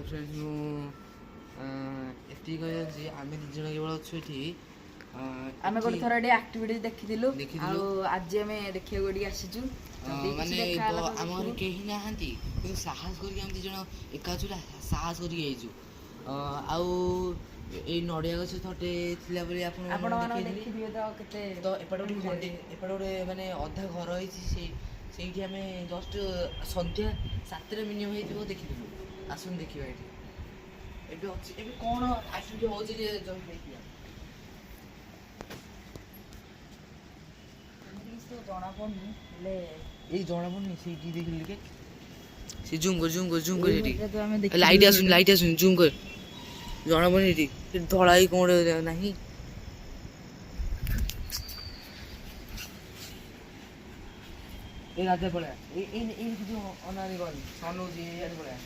Friends एति कह आम दी जन केवल अच्छे ये आमे गोटे थोड़ा डे एक्टिविटीज देखिथिलु आज आमे देखियो गोडी आसीजु माने आम घर केही नाहांती कि साहस करके आम दी जन एकाचुला साहस करके आइजु आउ ए नडिया गछ थटे थिला बले आपण देखिदियो तो एपटे माने अधा घर होइछि सेठी आमे जस्ट संध्या 7 रे मिनिमम हेतिबो देखिदिलु आसुन देखिबा एठी एबे अछि एबे कोन एक्टिविटी होछि जे जस्ट देखिया जना पड़नी ले ए जना पड़नी सेठी देखिलि के से जूम कर एठी तो लाइट आसुन जूम कर जना पड़नी एठी से धळाई कोन नाही ए राते पळे ए जो अनारी गनी सानो जी यार पळे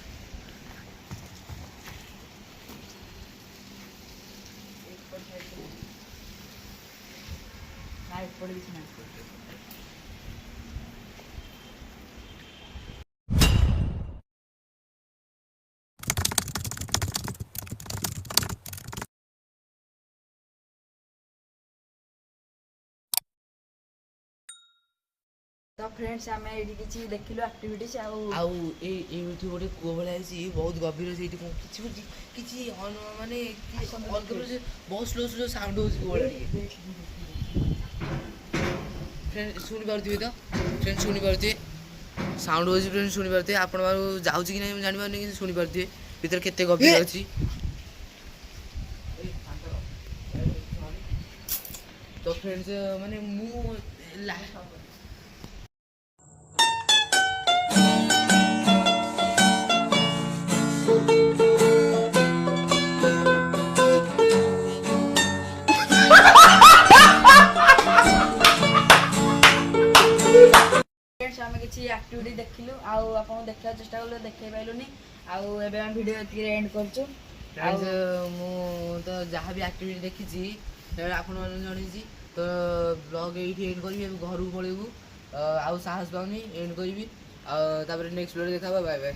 ना पड़ी दिस ना तो फ्रेंड्स आमे एडी किछि देखिलो एक्टिविटीज आउ एठी गोटे कुआ भले आइछि बहुत गभीर सेठी किछि माने बहुत स्लो साउंड होछि कुआ फ्रेंड सुनि पारथिबे तो फ्रेंड सुनि पारथिबे साउंड होछि फ्रेंड सुनि पारथिबे आपण बारू जाउछि कि नै जानि पारनी कि सुनि पारथिबे भीतर केते गभीर अछि तो फ्रेंड्स माने मु आमे किछि एक्टिविटी देखिलु आउ आपन देखला चेष्टा करलो देखै पाइलुनी आउ एबे हम वीडियो एति एंड करछु फ्रेंड्स मु तो जहां भी एक्टिविटी देखिछि से आपन मन जणैछि तो ब्लॉग एठी एंड करबी घर को पळेबू आउ साहस पाउनी एंड करबी तापर नेक्स्ट वीडियो देखाबा बाय बाय।